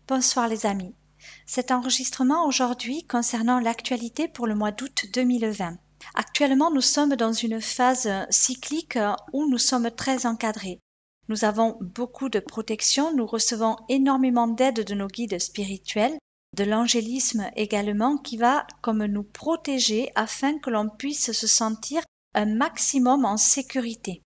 Bonsoir les amis. Cet enregistrement aujourd'hui concernant l'actualité pour le mois d'août 2020. Actuellement, nous sommes dans une phase cyclique où nous sommes très encadrés. Nous avons beaucoup de protection, nous recevons énormément d'aide de nos guides spirituels, de l'angélisme également qui va comme nous protéger afin que l'on puisse se sentir un maximum en sécurité.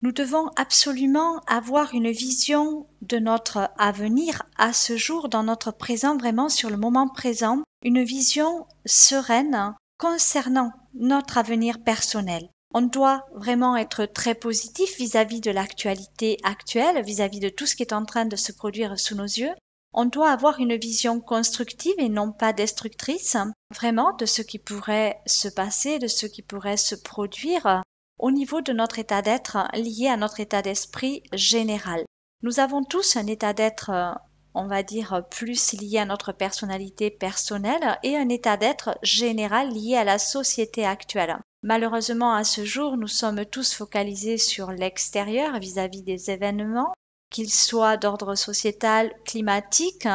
Nous devons absolument avoir une vision de notre avenir à ce jour, dans notre présent, vraiment sur le moment présent, une vision sereine concernant notre avenir personnel. On doit vraiment être très positif vis-à-vis de l'actualité actuelle, vis-à-vis de tout ce qui est en train de se produire sous nos yeux. On doit avoir une vision constructive et non pas destructrice, vraiment de ce qui pourrait se passer, de ce qui pourrait se produire au niveau de notre état d'être lié à notre état d'esprit général. Nous avons tous un état d'être, on va dire, plus lié à notre personnalité personnelle et un état d'être général lié à la société actuelle. Malheureusement, à ce jour, nous sommes tous focalisés sur l'extérieur vis-à-vis des événements, qu'ils soient d'ordre sociétal, climatique,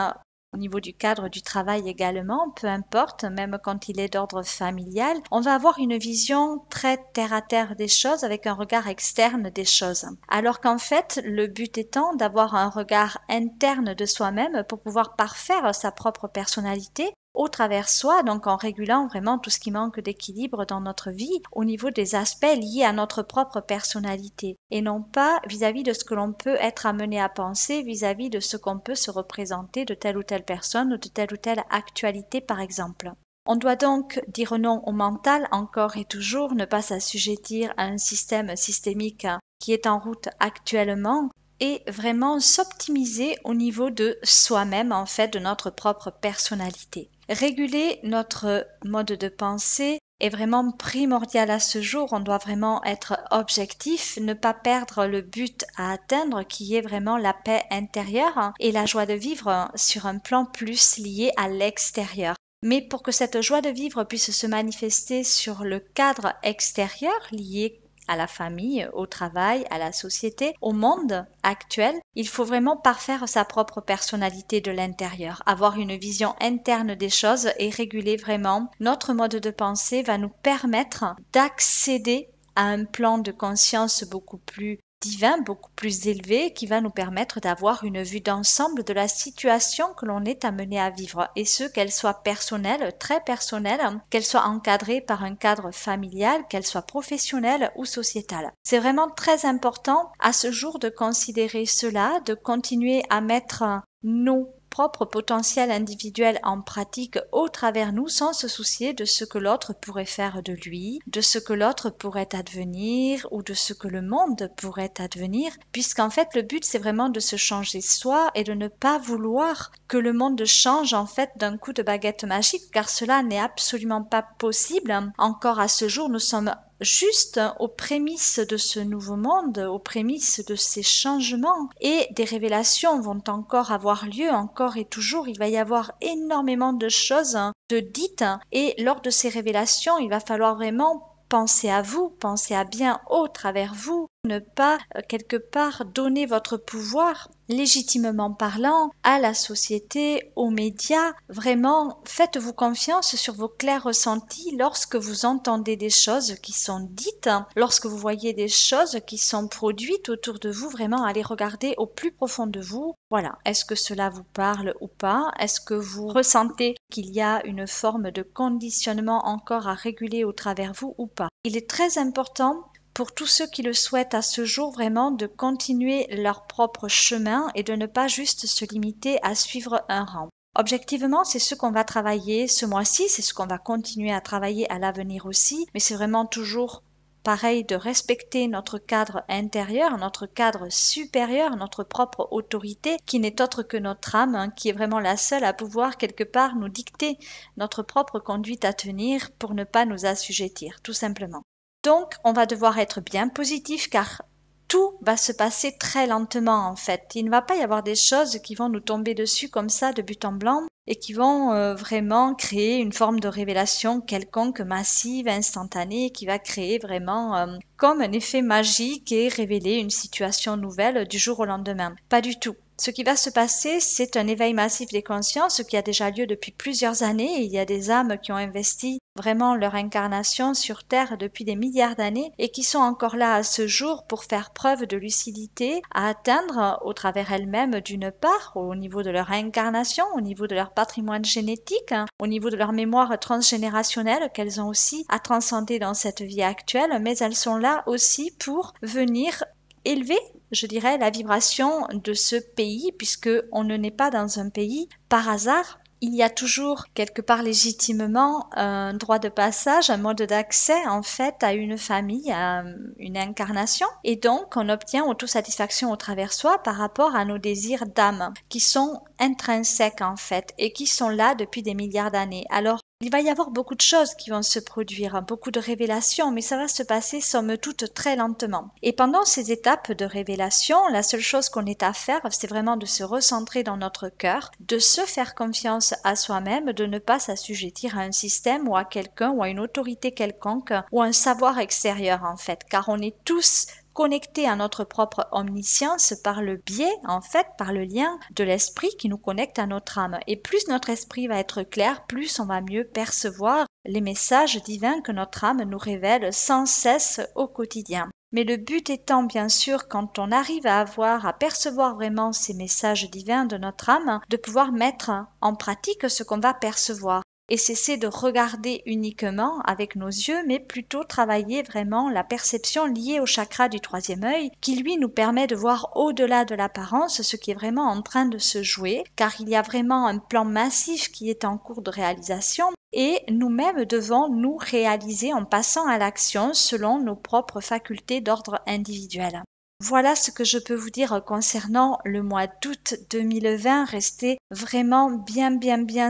au niveau du cadre du travail également, peu importe, même quand il est d'ordre familial, on va avoir une vision très terre-à-terre des choses avec un regard externe des choses. Alors qu'en fait, le but étant d'avoir un regard interne de soi-même pour pouvoir parfaire sa propre personnalité au travers soi, donc en régulant vraiment tout ce qui manque d'équilibre dans notre vie au niveau des aspects liés à notre propre personnalité et non pas vis-à-vis de ce que l'on peut être amené à penser, vis-à-vis de ce qu'on peut se représenter de telle ou telle personne ou de telle ou telle actualité par exemple. On doit donc dire non au mental encore et toujours, ne pas s'assujettir à un système systémique qui est en route actuellement et vraiment s'optimiser au niveau de soi-même, en fait, de notre propre personnalité. Réguler notre mode de pensée est vraiment primordial à ce jour. On doit vraiment être objectif, ne pas perdre le but à atteindre qui est vraiment la paix intérieure et la joie de vivre sur un plan plus lié à l'extérieur. Mais pour que cette joie de vivre puisse se manifester sur le cadre extérieur lié à la famille, au travail, à la société, au monde actuel, il faut vraiment parfaire sa propre personnalité de l'intérieur, avoir une vision interne des choses et réguler vraiment notre mode de pensée va nous permettre d'accéder à un plan de conscience beaucoup plus divin, beaucoup plus élevé, qui va nous permettre d'avoir une vue d'ensemble de la situation que l'on est amené à vivre, et ce, qu'elle soit personnelle, très personnelle, qu'elle soit encadrée par un cadre familial, qu'elle soit professionnelle ou sociétale. C'est vraiment très important à ce jour de considérer cela, de continuer à mettre nos propre potentiel individuel en pratique au travers nous sans se soucier de ce que l'autre pourrait faire de lui, de ce que l'autre pourrait advenir ou de ce que le monde pourrait advenir, puisqu'en fait le but c'est vraiment de se changer soi et de ne pas vouloir que le monde change en fait d'un coup de baguette magique, car cela n'est absolument pas possible. Encore à ce jour, nous sommes juste aux prémices de ce nouveau monde, aux prémices de ces changements, et des révélations vont encore avoir lieu, encore et toujours. Il va y avoir énormément de choses de dites, et lors de ces révélations, il va falloir vraiment penser à vous, penser à bien au travers vous, ne pas quelque part donner votre pouvoir, légitimement parlant, à la société, aux médias. Vraiment, faites-vous confiance sur vos clairs ressentis lorsque vous entendez des choses qui sont dites, lorsque vous voyez des choses qui sont produites autour de vous. Vraiment, allez regarder au plus profond de vous. Voilà, est-ce que cela vous parle ou pas? Est-ce que vous ressentez qu'il y a une forme de conditionnement encore à réguler au travers vous ou pas? Il est très important pour tous ceux qui le souhaitent à ce jour vraiment de continuer leur propre chemin et de ne pas juste se limiter à suivre un rang. Objectivement, c'est ce qu'on va travailler ce mois-ci, c'est ce qu'on va continuer à travailler à l'avenir aussi, mais c'est vraiment toujours pareil de respecter notre cadre intérieur, notre cadre supérieur, notre propre autorité qui n'est autre que notre âme, qui est vraiment la seule à pouvoir quelque part nous dicter notre propre conduite à tenir pour ne pas nous assujettir, tout simplement. Donc, on va devoir être bien positif car tout va se passer très lentement en fait. Il ne va pas y avoir des choses qui vont nous tomber dessus comme ça de but en blanc et qui vont vraiment créer une forme de révélation quelconque, massive, instantanée, qui va créer vraiment comme un effet magique et révéler une situation nouvelle du jour au lendemain. Pas du tout. Ce qui va se passer, c'est un éveil massif des consciences qui a déjà lieu depuis plusieurs années. Il y a des âmes qui ont investi vraiment leur incarnation sur Terre depuis des milliards d'années et qui sont encore là à ce jour pour faire preuve de lucidité à atteindre au travers elles-mêmes d'une part, au niveau de leur incarnation, au niveau de leur patrimoine génétique, au niveau de leur mémoire transgénérationnelle qu'elles ont aussi à transcender dans cette vie actuelle, mais elles sont là aussi pour venir élever, je dirais, la vibration de ce pays, puisque on ne naît pas dans un pays par hasard. Il y a toujours quelque part légitimement un droit de passage, un mode d'accès en fait à une famille, à une incarnation, et donc on obtient autosatisfaction au travers soi par rapport à nos désirs d'âme qui sont intrinsèques en fait et qui sont là depuis des milliards d'années. Alors il va y avoir beaucoup de choses qui vont se produire, beaucoup de révélations, mais ça va se passer somme toute très lentement. Et pendant ces étapes de révélation, la seule chose qu'on ait à faire, c'est vraiment de se recentrer dans notre cœur, de se faire confiance à soi-même, de ne pas s'assujettir à un système ou à quelqu'un ou à une autorité quelconque ou à un savoir extérieur en fait, car on est tous connectés à notre propre omniscience par le biais, en fait, par le lien de l'esprit qui nous connecte à notre âme. Et plus notre esprit va être clair, plus on va mieux percevoir les messages divins que notre âme nous révèle sans cesse au quotidien. Mais le but étant, bien sûr, quand on arrive à percevoir vraiment ces messages divins de notre âme, de pouvoir mettre en pratique ce qu'on va percevoir. Et cesser de regarder uniquement avec nos yeux, mais plutôt travailler vraiment la perception liée au chakra du troisième œil, qui lui nous permet de voir au-delà de l'apparence ce qui est vraiment en train de se jouer, car il y a vraiment un plan massif qui est en cours de réalisation, et nous-mêmes devons nous réaliser en passant à l'action selon nos propres facultés d'ordre individuel. Voilà ce que je peux vous dire concernant le mois d'août 2020. Restez vraiment bien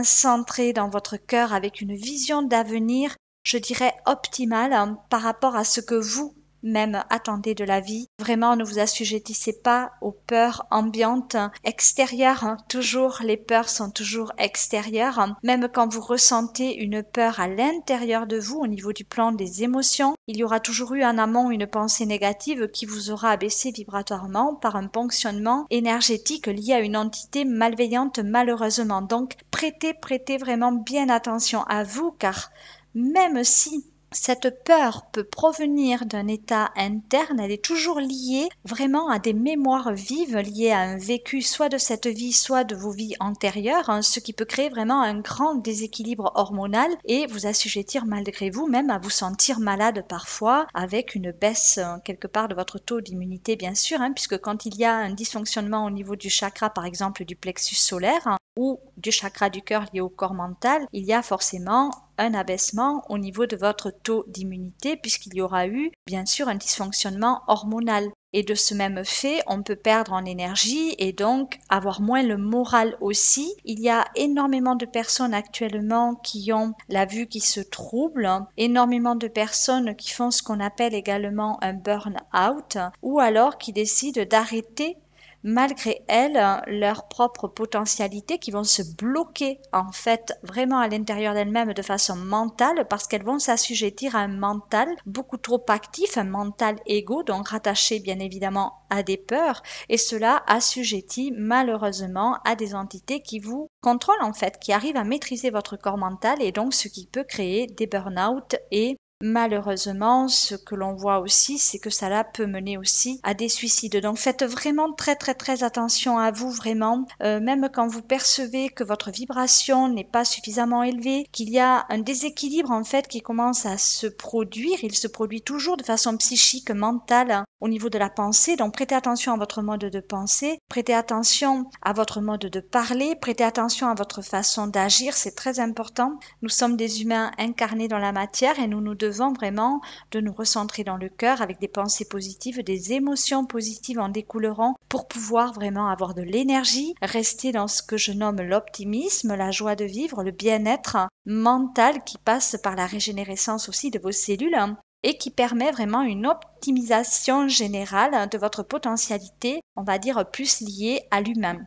centré dans votre cœur avec une vision d'avenir, je dirais optimale par rapport à ce que vous-même attendez de la vie. Vraiment, ne vous assujettissez pas aux peurs ambiantes extérieures. Toujours, les peurs sont toujours extérieures. Même quand vous ressentez une peur à l'intérieur de vous, au niveau du plan des émotions, il y aura toujours eu en amont une pensée négative qui vous aura abaissé vibratoirement par un ponctionnement énergétique lié à une entité malveillante malheureusement. Donc prêtez vraiment bien attention à vous, car même si cette peur peut provenir d'un état interne, elle est toujours liée vraiment à des mémoires vives, liées à un vécu soit de cette vie, soit de vos vies antérieures, ce qui peut créer vraiment un grand déséquilibre hormonal et vous assujettir malgré vous même à vous sentir malade parfois, avec une baisse quelque part de votre taux d'immunité bien sûr, puisque quand il y a un dysfonctionnement au niveau du chakra, par exemple du plexus solaire, ou du chakra du cœur lié au corps mental, il y a forcément un abaissement au niveau de votre taux d'immunité puisqu'il y aura eu bien sûr un dysfonctionnement hormonal. Et de ce même fait, on peut perdre en énergie et donc avoir moins le moral aussi. Il y a énormément de personnes actuellement qui ont la vue qui se trouble, énormément de personnes qui font ce qu'on appelle également un burn-out ou alors qui décident d'arrêter malgré elles, leur propre potentialité, qui vont se bloquer en fait vraiment à l'intérieur d'elles-mêmes de façon mentale parce qu'elles vont s'assujettir à un mental beaucoup trop actif, un mental égo, donc rattaché bien évidemment à des peurs, et cela assujettit malheureusement à des entités qui vous contrôlent en fait, qui arrivent à maîtriser votre corps mental et donc ce qui peut créer des burn-out et malheureusement, ce que l'on voit aussi, c'est que cela peut mener aussi à des suicides. Donc faites vraiment très attention à vous, vraiment. Même quand vous percevez que votre vibration n'est pas suffisamment élevée, qu'il y a un déséquilibre en fait qui commence à se produire, il se produit toujours de façon psychique, mentale, au niveau de la pensée. Donc prêtez attention à votre mode de pensée, prêtez attention à votre mode de parler, prêtez attention à votre façon d'agir, c'est très important. Nous sommes des humains incarnés dans la matière et nous devons vraiment de nous recentrer dans le cœur avec des pensées positives, des émotions positives en découleront pour pouvoir vraiment avoir de l'énergie, rester dans ce que je nomme l'optimisme, la joie de vivre, le bien-être mental qui passe par la régénérescence aussi de vos cellules et qui permet vraiment une optimisation générale de votre potentialité, on va dire plus liée à l'humain.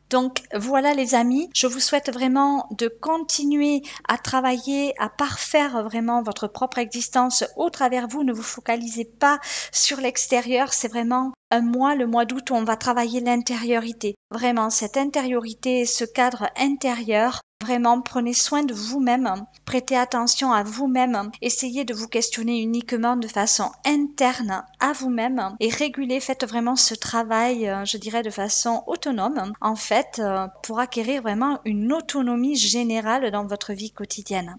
Donc voilà les amis, je vous souhaite vraiment de continuer à travailler, à parfaire vraiment votre propre existence au travers vous. Ne vous focalisez pas sur l'extérieur, c'est vraiment un mois, le mois d'août, où on va travailler l'intériorité. Vraiment, cette intériorité, ce cadre intérieur, vraiment prenez soin de vous-même, prêtez attention à vous-même, essayez de vous questionner uniquement de façon interne à vous-même et régulez, faites vraiment ce travail, je dirais de façon autonome, en fait, pour acquérir vraiment une autonomie générale dans votre vie quotidienne.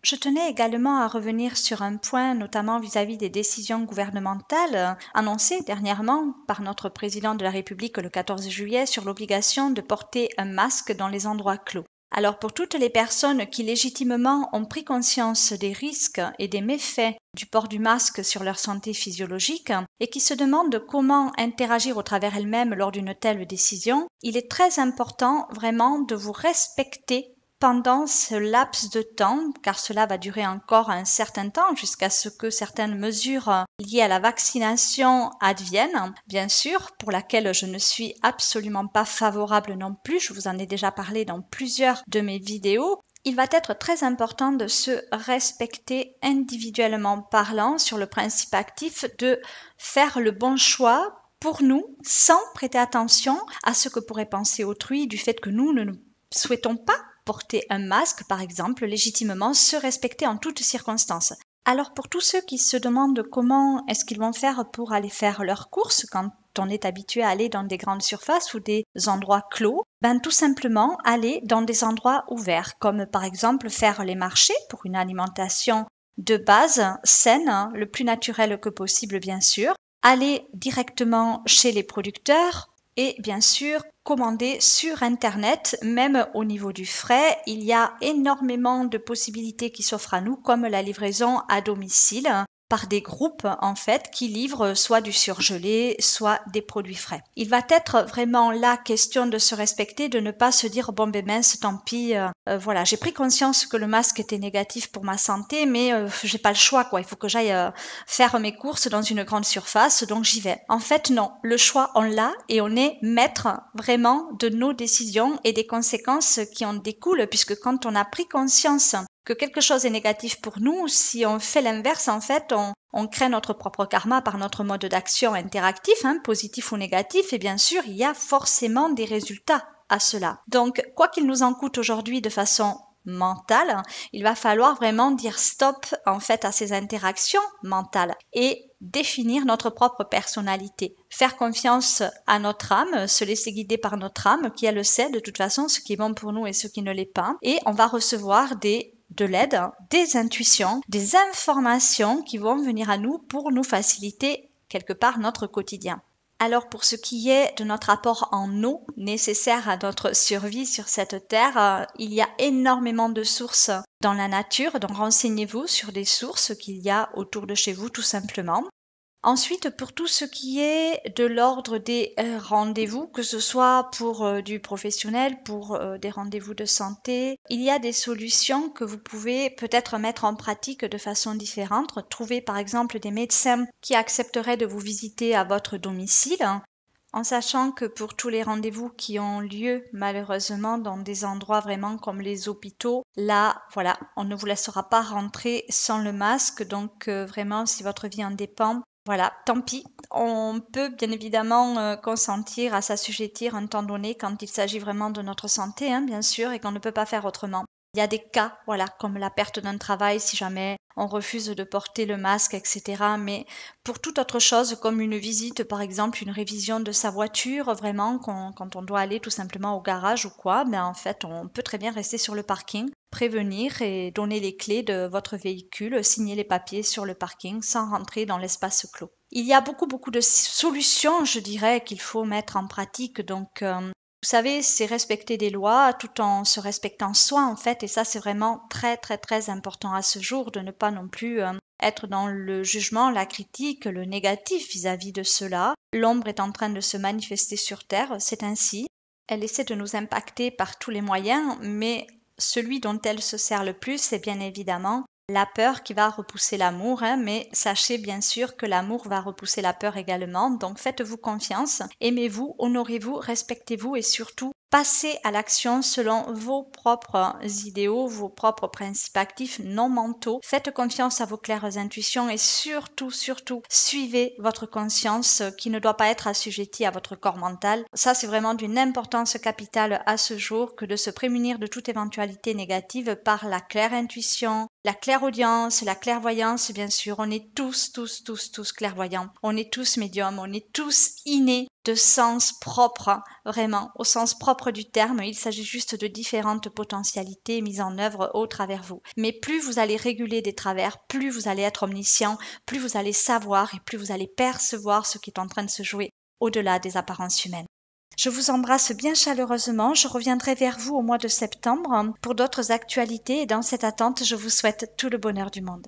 Je tenais également à revenir sur un point, notamment vis-à-vis des décisions gouvernementales annoncées dernièrement par notre président de la République le 14 juillet sur l'obligation de porter un masque dans les endroits clos. Alors pour toutes les personnes qui légitimement ont pris conscience des risques et des méfaits du port du masque sur leur santé physiologique et qui se demandent comment interagir au travers elles-mêmes lors d'une telle décision, il est très important vraiment de vous respecter pendant ce laps de temps, car cela va durer encore un certain temps jusqu'à ce que certaines mesures liées à la vaccination adviennent, bien sûr, pour laquelle je ne suis absolument pas favorable non plus, je vous en ai déjà parlé dans plusieurs de mes vidéos. Il va être très important de se respecter individuellement parlant sur le principe actif de faire le bon choix pour nous sans prêter attention à ce que pourrait penser autrui du fait que nous ne souhaitons pas porter un masque, par exemple, légitimement, se respecter en toutes circonstances. Alors pour tous ceux qui se demandent comment est-ce qu'ils vont faire pour aller faire leurs courses quand on est habitué à aller dans des grandes surfaces ou des endroits clos, tout simplement aller dans des endroits ouverts, comme par exemple faire les marchés pour une alimentation de base, saine, le plus naturelle que possible bien sûr, aller directement chez les producteurs, et bien sûr commander sur internet. Même au niveau du frais, il y a énormément de possibilités qui s'offrent à nous, comme la livraison à domicile par des groupes en fait qui livrent soit du surgelé, soit des produits frais. Il va être vraiment la question de se respecter, de ne pas se dire bon ben mince, tant pis, voilà, j'ai pris conscience que le masque était négatif pour ma santé, mais j'ai pas le choix quoi, il faut que j'aille faire mes courses dans une grande surface, donc j'y vais. En fait non, le choix on l'a et on est maître vraiment de nos décisions et des conséquences qui en découlent, puisque quand on a pris conscience que quelque chose est négatif pour nous, si on fait l'inverse, en fait, on crée notre propre karma par notre mode d'action interactif, positif ou négatif, et bien sûr, il y a forcément des résultats à cela. Donc, quoi qu'il nous en coûte aujourd'hui de façon mentale, il va falloir vraiment dire stop, en fait, à ces interactions mentales et définir notre propre personnalité. Faire confiance à notre âme, se laisser guider par notre âme, qui elle sait de toute façon ce qui est bon pour nous et ce qui ne l'est pas, et on va recevoir de l'aide, des intuitions, des informations qui vont venir à nous pour nous faciliter quelque part notre quotidien. Alors pour ce qui est de notre apport en eau nécessaire à notre survie sur cette terre, il y a énormément de sources dans la nature, donc renseignez-vous sur des sources qu'il y a autour de chez vous tout simplement. Ensuite, pour tout ce qui est de l'ordre des rendez-vous, que ce soit pour du professionnel, pour des rendez-vous de santé, il y a des solutions que vous pouvez peut-être mettre en pratique de façon différente. Trouver par exemple des médecins qui accepteraient de vous visiter à votre domicile, en sachant que pour tous les rendez-vous qui ont lieu malheureusement dans des endroits vraiment comme les hôpitaux, là voilà, on ne vous laissera pas rentrer sans le masque, donc vraiment si votre vie en dépend, voilà, tant pis. On peut bien évidemment consentir à s'assujettir un temps donné quand il s'agit vraiment de notre santé, bien sûr, et qu'on ne peut pas faire autrement. Il y a des cas, voilà, comme la perte d'un travail si jamais on refuse de porter le masque, etc. Mais pour toute autre chose, comme une visite, par exemple, une révision de sa voiture, vraiment, quand on doit aller tout simplement au garage ou quoi, en fait, on peut très bien rester sur le parking, prévenir et donner les clés de votre véhicule, signer les papiers sur le parking sans rentrer dans l'espace clos. Il y a beaucoup de solutions, je dirais, qu'il faut mettre en pratique, donc vous savez, c'est respecter des lois tout en se respectant soi en fait, et ça c'est vraiment très important à ce jour de ne pas non plus être dans le jugement, la critique, le négatif vis-à-vis de cela. L'ombre est en train de se manifester sur Terre, c'est ainsi. Elle essaie de nous impacter par tous les moyens, mais celui dont elle se sert le plus, c'est bien évidemment la peur qui va repousser l'amour, hein, mais sachez bien sûr que l'amour va repousser la peur également. Donc faites-vous confiance, aimez-vous, honorez-vous, respectez-vous et surtout passez à l'action selon vos propres idéaux, vos propres principes actifs non mentaux. Faites confiance à vos claires intuitions et surtout, surtout, suivez votre conscience qui ne doit pas être assujettie à votre corps mental. Ça, c'est vraiment d'une importance capitale à ce jour que de se prémunir de toute éventualité négative par la claire intuition, la clairaudience, la clairvoyance, bien sûr. On est tous clairvoyants. On est tous médiums. On est tous innés de sens propre, vraiment, au sens propre du terme. Il s'agit juste de différentes potentialités mises en œuvre au travers vous. Mais plus vous allez réguler des travers, plus vous allez être omniscient, plus vous allez savoir et plus vous allez percevoir ce qui est en train de se jouer au-delà des apparences humaines. Je vous embrasse bien chaleureusement. Je reviendrai vers vous au mois de septembre pour d'autres actualités et dans cette attente, je vous souhaite tout le bonheur du monde.